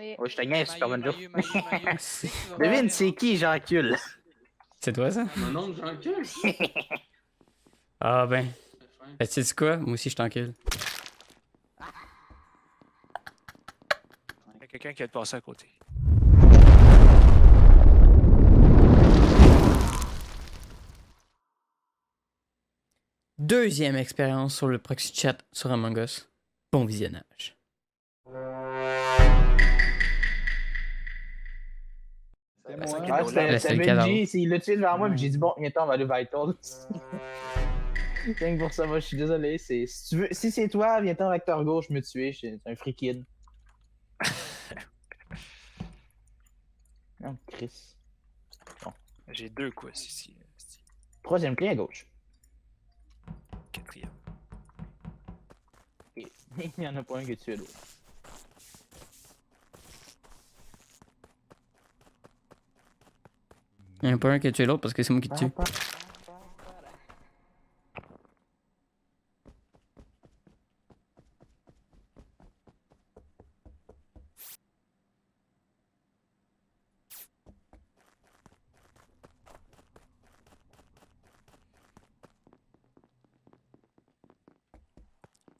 Oui. Ouais, je te gagne, Super Banjo. Mayu. Devine, c'est qui j'encule? C'est toi, ça? Mon oncle j'encule. Ah ben. Fait que tu sais quoi? Moi aussi, je t'encule. Il y a quelqu'un qui a passé à côté. Deuxième expérience sur le proxy chat sur Among Us. Bon visionnage. C'était Ben, moi. c'est Ah, Là, c'est c'était le cadavre. Benji, il l'a tué devant moi, puis j'ai dit bon, viens-t'en, on va aller Vital. Rien que pour ça, moi, je suis désolé. Si tu veux, si c'est toi, viens-t'en, acteur gauche, me tuer, c'est un free kid. Non, Chris. J'ai 2 quiz ici. Troisième clé à gauche. 4e. Ok. Il n'y en a pas un que tu es l'autre. Il n'y en a pas un qui a tué l'autre parce que c'est moi qui te tue.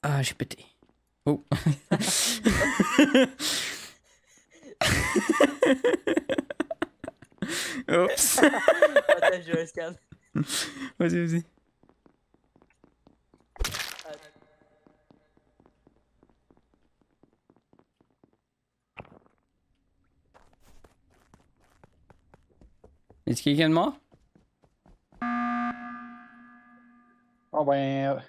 Ah, j'ai pété. Oh. Oups. Attends, je vais scan. Vas-y. Est-ce qu'il y a quelqu'un de mort? Oh ben.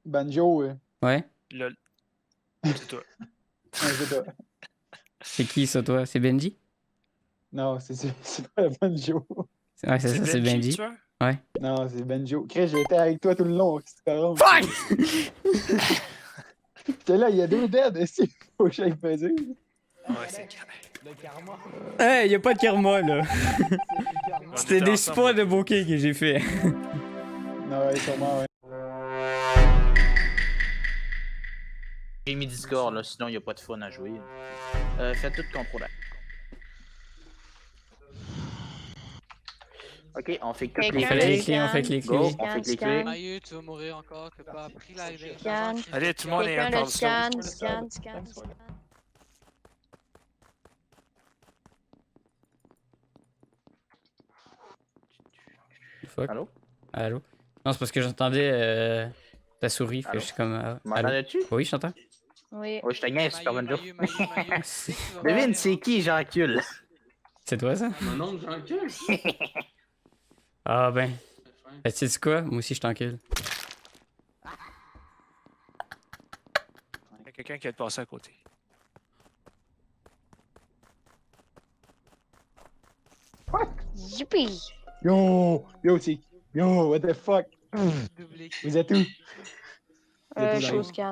Banjo, Ouais. Lol. C'est toi. c'est toi. C'est qui ça, toi? C'est Benji? Non, c'est pas Banjo. Ouais, c'est ça, c'est Benji. tu vois? Non, c'est Banjo. Chris, j'étais avec toi tout le long. C'est pas grave. Fuck! J'étais là, il y a 2 dead. Est-ce qu'il faut que j'aille peser? Ouais, c'est clair. Le karma. Hey, y a pas de karma, là. On C'était était des ensemble. spots de bokeh que j'ai fait. Non, ouais, sûrement, ouais. J'ai mis Discord, là, sinon il n'y a pas de fun à jouer. Faites tout contrôle. Ok, on fait toutes On les fait clés. les clés, on fait les Go, clés. on fait les clés. Mayu, tu vas mourir encore, t'as pas appris la Scan. Allez, tout le monde est un Quelqu'un par le scan. Fuck. Allô? Allô? Non, c'est parce que j'entendais ta souris, fait que Allô? je suis comme. Allô? M'entendais-tu? Oui, je t'entends. Oui. Ouais, je te gagne, Super Banjo. C'est Devine, c'est qui j'encule? toi, ça? Mon oncle j'encule. Ah ben. Fait que tu sais quoi? Moi aussi, je t'encule. Il y a quelqu'un qui a passé à côté. Youpi! Yo, what the fuck? Vous êtes où? Je suis au scan.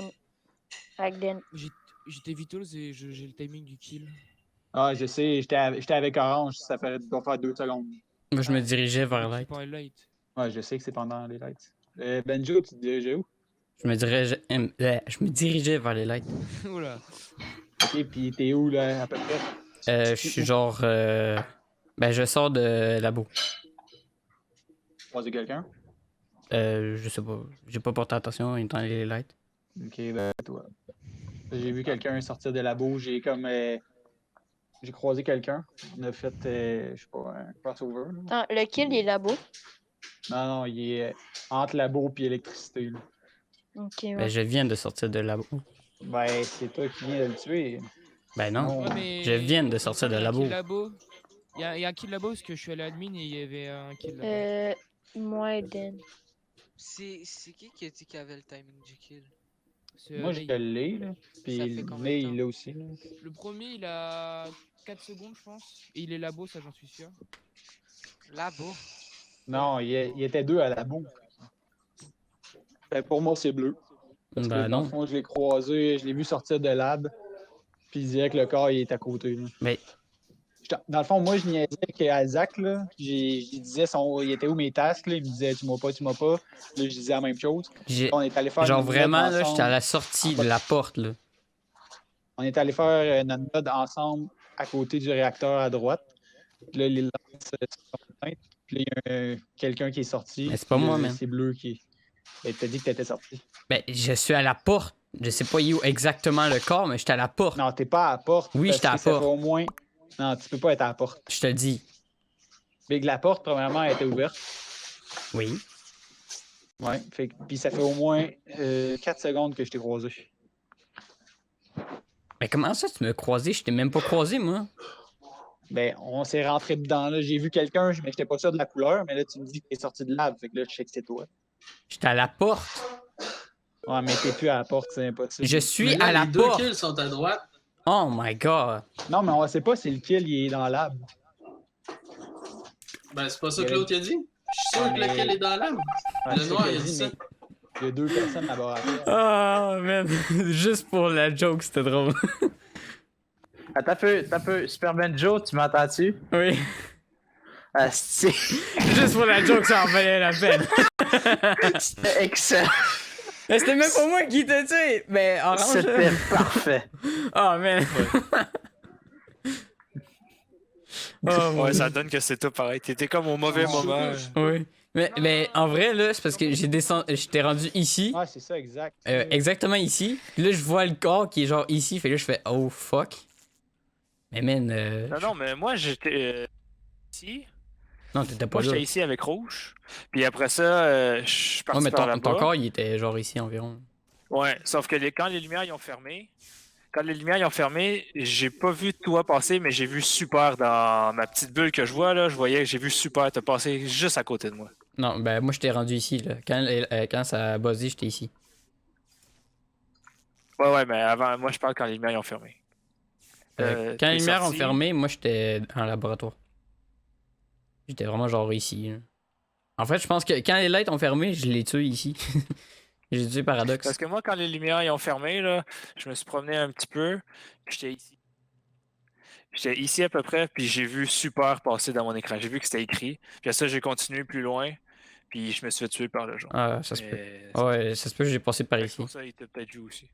Avec Den. J'étais Vitals et j'ai le timing du kill. Ah, je sais, j'étais avec Orange, ça doit faire 2 secondes. Moi, je me dirigeais vers C'est Light. pas light. Ouais, je sais que c'est pendant les lights. Benjo, tu te dirigeais où? Je me dirigeais vers les lights. Oula. Ok, pis t'es où, là, à peu près? Je suis genre. Ben, je sors de labo. Croiser quelqu'un? Je sais pas. J'ai pas porté attention en étant les lights. Ok, ben, toi. J'ai vu quelqu'un sortir de labo, j'ai comme. J'ai croisé quelqu'un. On a fait, je sais pas, un crossover. Là. Attends, le kill, il est labo. Non, il est entre labo et électricité. Là. Ok, Ben, ouais. je viens de sortir de labo. Ben, c'est toi qui viens de le tuer. Ben non. Non. Ouais, mais... Je viens de sortir de Il y a un labo. kill labo. Il y a un kill labo parce que je suis allé admin et il y avait un kill labo. Moi et Den. C'est qui a dit qu'il avait le timing du kill? C'est, Moi, je Ney. l'ai, là. Ça Puis fait combien de Ney, temps? il l'a aussi. Là. Le premier, il a 4 secondes, je pense. Et il est labo, ça j'en suis sûr. Labo. Non, il était 2 à labo. Ben, pour moi, c'est bleu. Parce que Ben dans le non. fond, je l'ai croisé, je l'ai vu sortir de lab. Puis il disait que le corps, il est à côté. Là. Mais Dans le fond, moi, je niaisais qu'à Zach, là, je disais il était où mes tasks, là, il me disait tu m'as pas. Là, je disais la même chose. j'ai. On est allé faire Genre une vraiment, note là, j'étais à ensemble. la sortie de la porte, là. On est allé faire notre node ensemble à côté du réacteur à droite. Puis là, les lights se sont éteintes. Puis là, il y a quelqu'un qui est sorti. Mais c'est pas Puis moi, là, man. C'est bleu qui. Ben, t'as dit que t'étais sorti. Ben, je suis à la porte. Je sais pas où exactement le corps, mais j'étais à la porte. Non, t'es pas à la porte. Oui, parce j'étais à la que ça porte. fait au moins. Non, tu peux pas être à la porte. Je te le dis. Big, la porte, premièrement, elle était ouverte. Oui. Ouais. Puis ça fait au moins 4 secondes que je t'ai croisé. Mais comment ça, tu m'as croisé? Je t'ai même pas croisé, moi. Ben, on s'est rentré dedans. Là. J'ai vu quelqu'un, mais j'étais pas sûr de la couleur. Mais là, tu me dis que t'es sorti de lave. Fait que là, je sais que c'est toi. J'étais à la porte. Ouais, mais t'es plus à la porte, c'est impossible. Je suis Mais là, à la les deux porte. kills sont à droite. Oh my god. Non, mais on sait pas si le kill il est dans la lab. Ben, c'est pas ça que l'autre a dit. Je suis sûr que le kill est dans l'âme. Ouais, Le c'est noir, ce il a qu'il dit ça. mais il y a 2 personnes là-bas. Oh man. Juste pour la joke, c'était drôle. Attends un peu. Superman Joe, tu m'entends-tu? Oui. Asti. Juste pour la joke, ça en valait la peine. C'était excellent. Mais c'était même pas moi qui t'a tué. Mais orange. C'était parfait. Oh man. Oh, Ouais, ça donne que c'est tout pareil. T'étais comme au mauvais moment. Oui. Mais en vrai, là, c'est parce que j'étais rendu ici. Ouais, c'est ça, exact. Exactement ici. Puis là, je vois le corps qui est genre ici. Fait que là, je fais oh fuck. Mais man. Non, mais moi, j'étais ici. Non, t'étais pas Moi, là. j'étais ici avec Rouge. Puis après ça, je suis Ouais, parti mais par ton là-bas. corps, il était genre ici environ. Ouais, sauf que quand les lumières ils ont fermé, j'ai pas vu toi passer, mais j'ai vu Super dans ma petite bulle que je vois là. J'ai vu Super te passer juste à côté de moi. Non, ben moi, j'étais rendu ici, là. Quand ça a buzzé, j'étais ici. Ouais, mais avant, moi, je parle quand les lumières ils ont fermé. Quand t'es les lumières ont sorti. fermé, moi, j'étais en laboratoire. J'étais vraiment genre ici, là. En fait, je pense que quand les lights ont fermé, je l'ai tué ici. J'ai tué Paradox. Parce que moi, quand les lumières ils ont fermé, là, je me suis promené un petit peu, puis j'étais ici. J'étais ici à peu près, puis j'ai vu Super passer dans mon écran. J'ai vu que c'était écrit. Puis après ça, j'ai continué plus loin, puis je me suis fait tuer par le genre. Ah, ça se peut. Mais- Ouais, ça se peut que j'ai passé par Fait que ici. pour ça, il t'a peut-être vu aussi.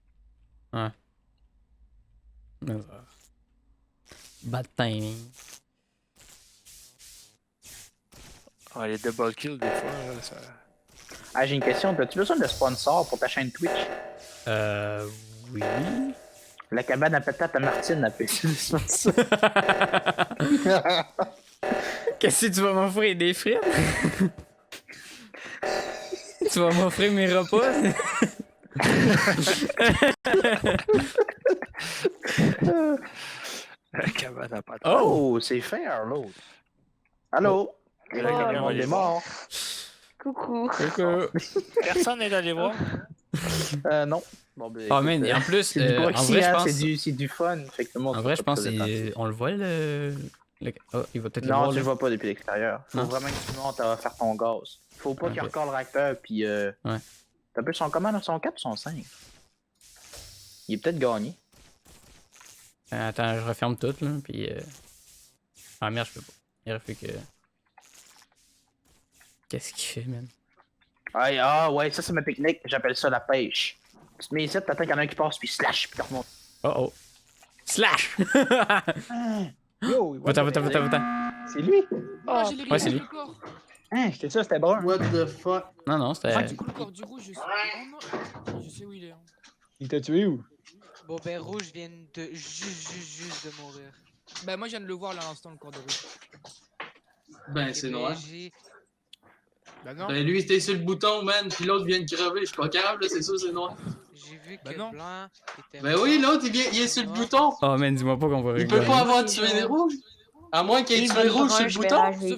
Bad timing. Ouais, les double kills, des fois, là, ça... Ah, j'ai une question. As-tu besoin de sponsor pour ta chaîne Twitch? Oui. La cabane à patates à Martine a payé le sponsor. Qu'est-ce que tu vas m'offrir des frites? Tu vas m'offrir mes repas? La cabane à patates. Oh, c'est fin, l'autre. Allô? Le Le camion monde est est mort. mort. Coucou. Personne n'est allé voir. Non. Bon, ben, Oh écoute, man, et en plus, c'est du en proxy, vrai, je hein, pense. c'est du fun. Fait que tout le monde En vrai, sera je pense pas attentif. qu'on le voit Oh, il va peut-être le Non, voir. tu le là. vois pas depuis l'extérieur. Faut Non. vraiment que tu montes à faire ton gaz. Faut pas qu'il Ok. record le réacteur, puis Ouais. T'as peu son comment, son 4 ou son 5? Il est peut-être gagné. Attends, je referme tout là, puis. Ah merde, je peux pas. Il aurait fait que. Qu'est-ce qu'il fait, man? Ah ouais, ça c'est ma technique, j'appelle ça la pêche. Tu te mets ici, t'attends qu'il y en a un qui passe, puis slash, puis tu remontes. Oh. Slash! Yo, Va-t'en. c'est lui? Ah, j'ai les Ouais, c'est le lui. corps. Hein, j'étais sûr que c'était brun. What the fuck? Non, c'était. Ah, du coup, le corps du rouge, je sais. Oh non, je sais où il est. Hein. Il t'a tué où? Bon, ben, Rouge vient de juste de mourir. Bah, moi, je viens de le voir là à l'instant, le corps de rouge. Ben, c'est Et ben, noir. Bah, non. Ben, lui, il était sur le bouton, man, puis l'autre vient de crever. Je suis pas capable, là, c'est sûr, c'est noir. J'ai vu Bah que non. Blanc était Ben oui, l'autre, il est sur le bouton. Oh man, dis-moi pas qu'on va Il peut rigoler. pas avoir tué les rouges. À moins qu'il ait Oui, tué les bon, rouges sur le je vais bouton. rager.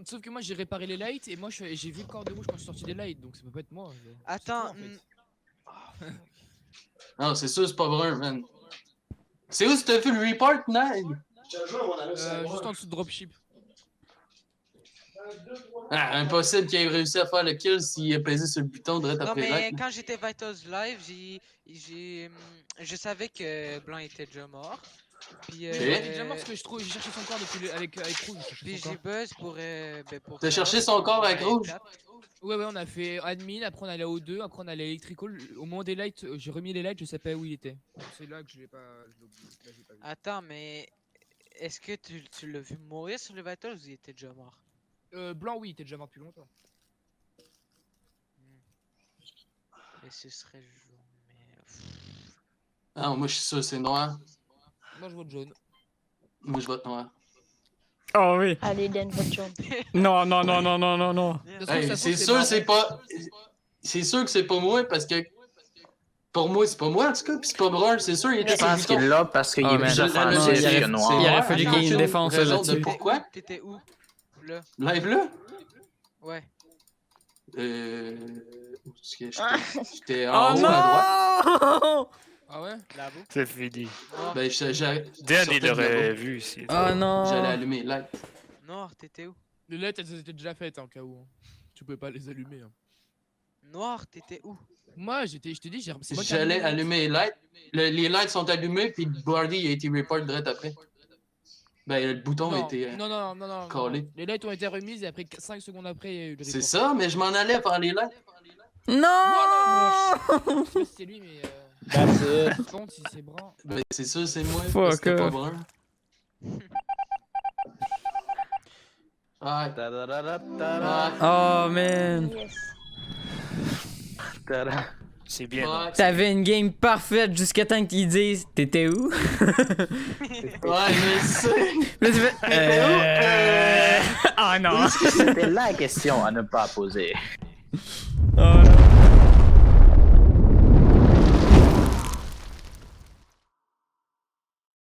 Sauf que moi, j'ai réparé les lights et moi, j'ai vu le corps de rouge quand je suis sorti des lights, donc ça peut pas être moi. Attends, en fait. Non, c'est sûr, c'est pas brun, man. C'est où si t'as vu le report, Ned? Juste en dessous de dropship. Ah, impossible qu'il ait réussi à faire le kill s'il a pesé sur le bouton direct non, après mais light. quand j'étais Vitals Live, je savais que Blanc était déjà mort. Puis, Ok. Il est déjà mort parce que j'ai cherché son corps avec Rouge. J'ai cherché puis son j'ai corps. buzz pour. Pour T'as cherché Chaos, son corps on avec a Rouge? quatre. Ouais, on a fait admin, après on allait au 2, après on allait à electrical. Au moment des lights, j'ai remis les lights, je sais pas où il était. C'est là que je l'ai pas. Je l'ai oublié. Là, j'ai pas vu. Attends, mais. Est-ce que tu l'as vu mourir sur le Vital ou il était déjà mort? Blanc, oui, il était déjà mort depuis longtemps. Mais ce serait jaune, mais. Ah, moi, je suis sûr, c'est noir. Moi, je vote jaune. Moi, je vote noir. Oh oui. Allez, Dan, vote jaune. Non, non, non, non, non, non, non. De toute façon, Hey, ça c'est se trouve, sûr, marron. c'est pas. C'est sûr que c'est pas moi parce que. Pour moi, c'est pas moi en tout cas, pis c'est pas brun, c'est sûr, il était Je sur le pense qu'il bouton. l'a parce qu'il Ah, est man. plus Je- offensif il aurait- que noir. il aurait fallu Attends, qu'il y ait une aucune défense raison là-dessus. de pourquoi? T'étais où? Là. Live là? Ouais. Où est-ce que j'étais Oh en haut à droite. non! Ah ouais? Là-bas. C'est fini. Noir. Ben, Dan, sortais il de l'aurait là-bas. vu ici. Oh J'allais non! allumer les lights. Noir, t'étais où? Les lights, elles étaient déjà faites en cas où. Hein. Tu pouvais pas les allumer. Hein. Noir, t'étais où? Moi, je te dis, c'est moi qui ai J'allais allumé. allumer les lights. Les lights sont allumés, puis Bardy il a été report direct après. Ben, le bouton Non, était. non. collé. Les lights ont été remises et après 5 secondes après, il y a eu le C'est report. ça, mais je m'en allais par les lights. Non! Je sais pas si c'est lui, mais. That's it. Je compte si c'est brun. Ben, c'est sûr, c'est moi. Fuck parce que c'était pas off. brun. Ah, Ta-da-da-da-da-da. Oh man! Yes. Ta-da. C'est bien. non? ouais, T'avais une game parfaite jusqu'à temps qu'ils disent t'étais où? je sais. Là tu fais. Ah non! C'était la question à ne pas poser. Oh non!